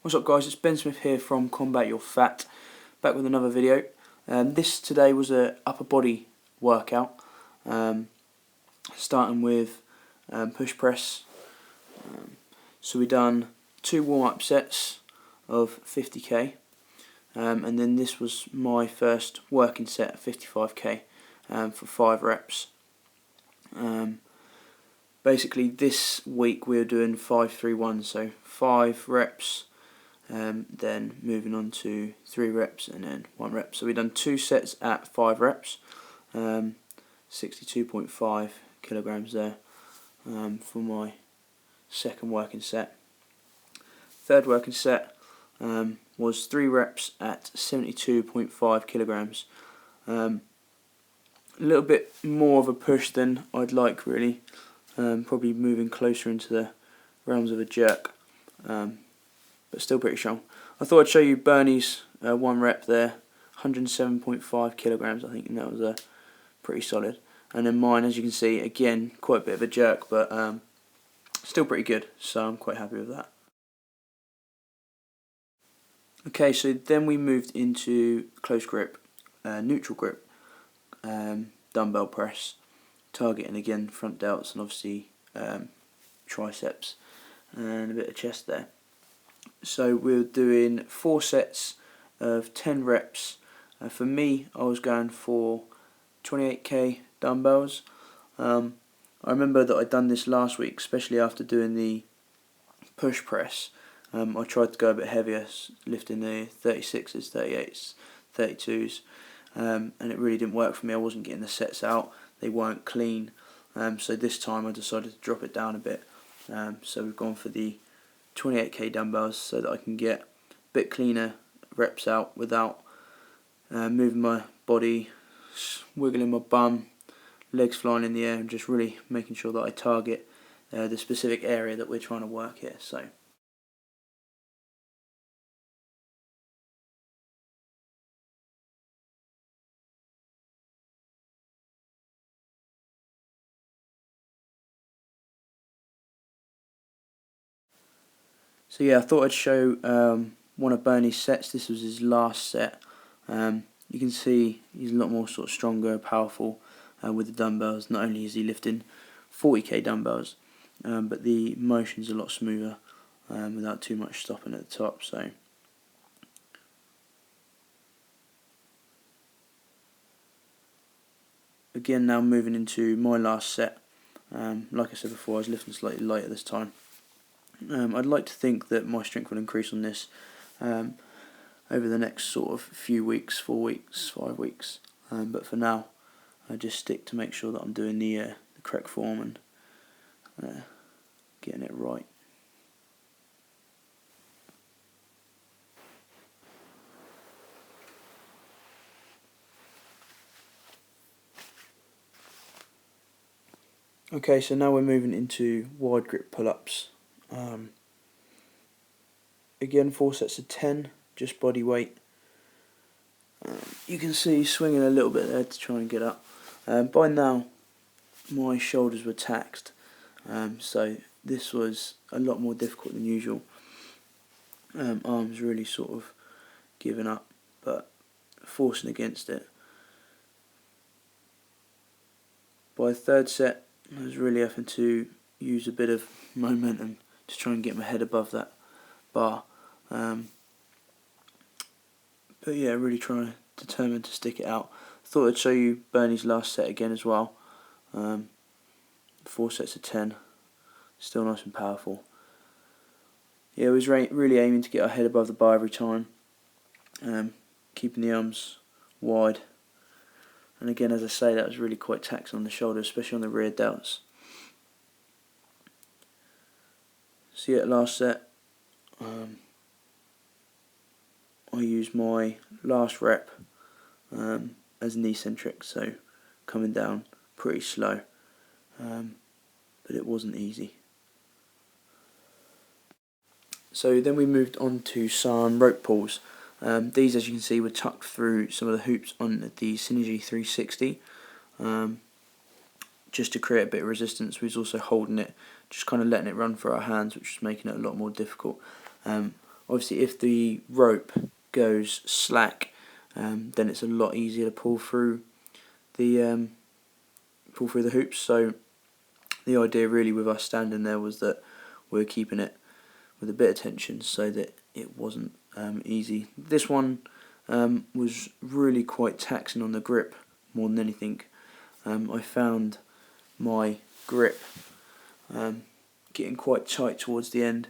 What's up guys, it's Ben Smith here from Combat Your Fat, back with another video. This today was a upper body workout, starting with push press. So we done 2 warm-up sets of 50k, and then this was my first working set of 55k for 5 reps. Basically this week we were doing 5-3-1, so 5 reps, then moving on to 3 reps and then 1 rep. So we've done 2 sets at 5 reps, 62.5 kilograms there for my second working set. Third working set was 3 reps at 72.5 kilograms. A little bit more of a push than I'd like really, probably moving closer into the realms of a jerk. But still pretty strong. I thought I'd show you Bernie's 1 rep there, 107.5 kilograms I think, and that was pretty solid. And then mine, as you can see, again quite a bit of a jerk, but still pretty good, so I'm quite happy with that. Okay, so then we moved into close grip, neutral grip, dumbbell press, targeting again front delts and obviously triceps and a bit of chest there. So we're doing 4 sets of 10 reps. For me, I was going for 28k dumbbells. I remember that I'd done this last week, especially after doing the push press. I tried to go a bit heavier, lifting the 36s, 38s, 32s, and it really didn't work for me. I wasn't getting the sets out, they weren't clean, so this time I decided to drop it down a bit. So we've gone for the 28k dumbbells so that I can get a bit cleaner reps out without moving my body, wiggling my bum, legs flying in the air, and just really making sure that I target the specific area that we're trying to work here. So yeah, I thought I'd show one of Bernie's sets. This was his last set. You can see he's a lot more sort of stronger, powerful with the dumbbells. Not only is he lifting 40k dumbbells, but the motion's a lot smoother without too much stopping at the top. So again, now moving into my last set. Like I said before, I was lifting slightly lighter this time. I'd like to think that my strength will increase on this over the next sort of few weeks, 4 weeks, 5 weeks. But for now, I just stick to make sure that I'm doing the correct form and getting it right. Okay, so now we're moving into wide grip pull-ups. Again, 4 sets of 10, just body weight. You can see swinging a little bit there to try and get up. By now, my shoulders were taxed, so this was a lot more difficult than usual. Arms really sort of giving up, but forcing against it. By the 3rd set, I was really having to use a bit of momentum to try and get my head above that bar. But yeah, really determined to stick it out. Thought I'd show you Bernie's last set again as well. 4 sets of 10, still nice and powerful. Yeah, I was really aiming to get our head above the bar every time, keeping the arms wide. And again, as I say, that was really quite taxing on the shoulders, especially on the rear delts. So yeah, last set, I used my last rep as knee centric, so coming down pretty slow, but it wasn't easy. So then we moved on to some rope pulls. These, as you can see, were tucked through some of the hoops on the Synergy 360, just to create a bit of resistance. We was also holding it, just kind of letting it run through our hands, which was making it a lot more difficult. Obviously if the rope goes slack, then it's a lot easier to pull through the hoops. So the idea really with us standing there was that we were keeping it with a bit of tension so that it wasn't easy. This one was really quite taxing on the grip more than anything. I found my grip getting quite tight towards the end.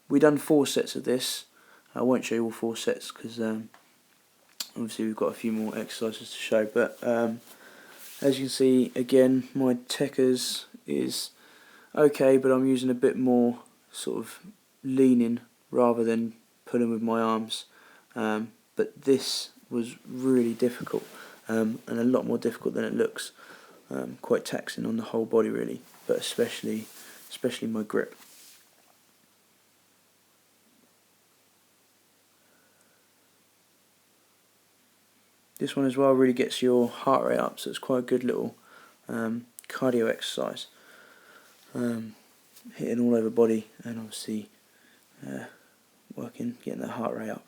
We done 4 sets of this. I won't show you all 4 sets because obviously we've got a few more exercises to show, but as you can see, again, my Tekers is okay, but I'm using a bit more sort of leaning rather than pulling with my arms. But this was really difficult, and a lot more difficult than it looks. Quite taxing on the whole body really, but especially my grip. This one as well really gets your heart rate up, so it's quite a good little cardio exercise. Hitting all over body and obviously getting that heart rate up.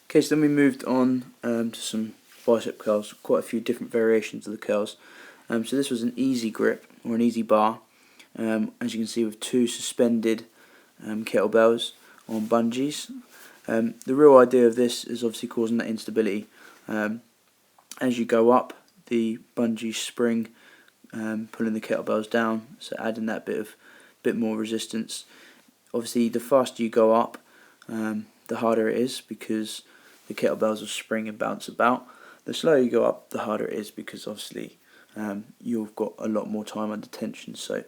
Okay, so then we moved on to some bicep curls, quite a few different variations of the curls. So this was an easy grip, or an easy bar, as you can see, with 2 suspended kettlebells on bungees. The real idea of this is obviously causing that instability. As you go up, the bungees spring, pulling the kettlebells down, so adding that bit more resistance. Obviously, the faster you go up, the harder it is because the kettlebells will spring and bounce about. The slower you go up, the harder it is because obviously you've got a lot more time under tension. So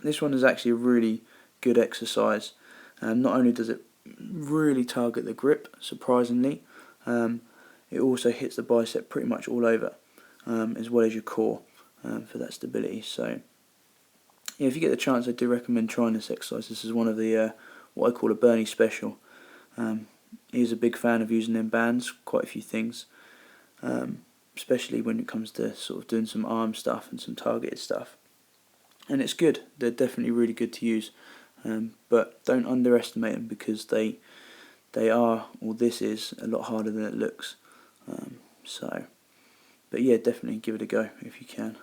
this one is actually a really good exercise. Not only does it really target the grip, surprisingly, it also hits the bicep pretty much all over, as well as your core, for that stability. So yeah, if you get the chance, I do recommend trying this exercise. This is one of the what I call a Bernie special. He's a big fan of using them bands, quite a few things, especially when it comes to sort of doing some arm stuff and some targeted stuff. And it's good. They're definitely really good to use, but don't underestimate them because they are, or this is, a lot harder than it looks. But yeah, definitely give it a go if you can.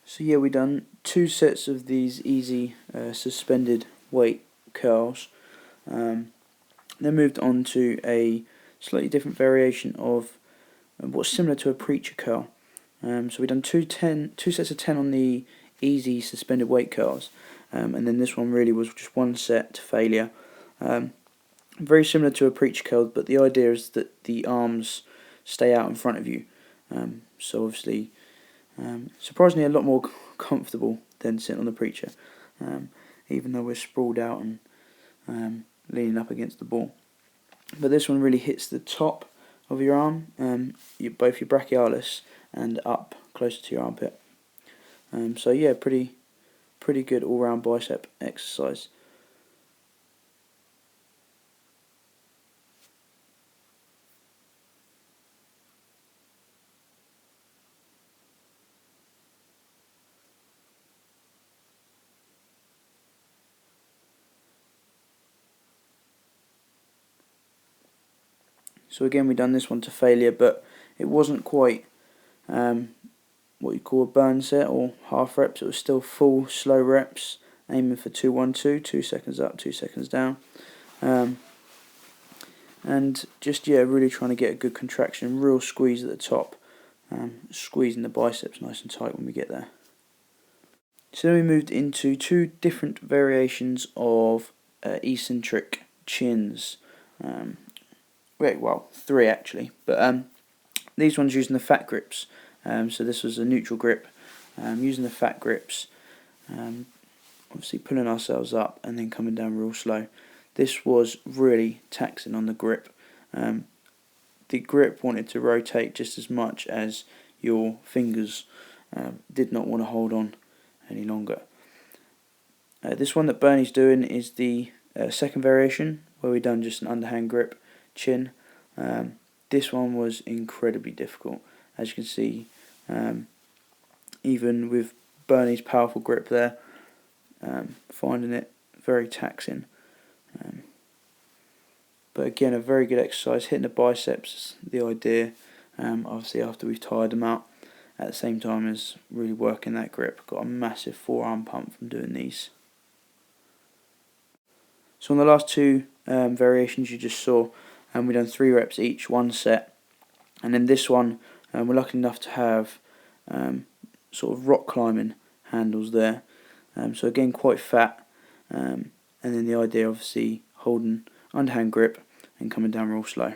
So yeah, we done 2 sets of these easy suspended weight curls. Then moved on to a slightly different variation of what's similar to a preacher curl. So we done 2 sets of 10 on the easy suspended weight curls, and then this one really was just 1 set to failure. Very similar to a preacher curl, but the idea is that the arms stay out in front of you. So obviously, surprisingly, a lot more comfortable than sitting on the preacher, even though we're sprawled out and leaning up against the ball. But this one really hits the top of your arm, both your brachialis and up closer to your armpit. So yeah, pretty good all-round bicep exercise. So again, we done this one to failure, but it wasn't quite what you call a burn set or half reps. It was still full slow reps, aiming for 2-1-2, 2 seconds up, 2 seconds down, and just really trying to get a good contraction, real squeeze at the top, squeezing the biceps nice and tight when we get there. So then we moved into 2 different variations of eccentric chins. Well, 3 actually, but these ones using the fat grips. So this was a neutral grip, using the fat grips, obviously pulling ourselves up and then coming down real slow. This was really taxing on the grip. The grip wanted to rotate just as much as your fingers did not want to hold on any longer. This one that Bernie's doing is the second variation, where we done just an underhand grip chin. This one was incredibly difficult, as you can see. Even with Bernie's powerful grip there, finding it very taxing. But again, a very good exercise, hitting the biceps, the idea, obviously after we've tired them out, at the same time as really working that grip. Got a massive forearm pump from doing these. So on the last two variations you just saw, we've done 3 reps each, 1 set, and then this one we're lucky enough to have sort of rock climbing handles there. So again, quite fat, and then the idea obviously holding underhand grip and coming down real slow.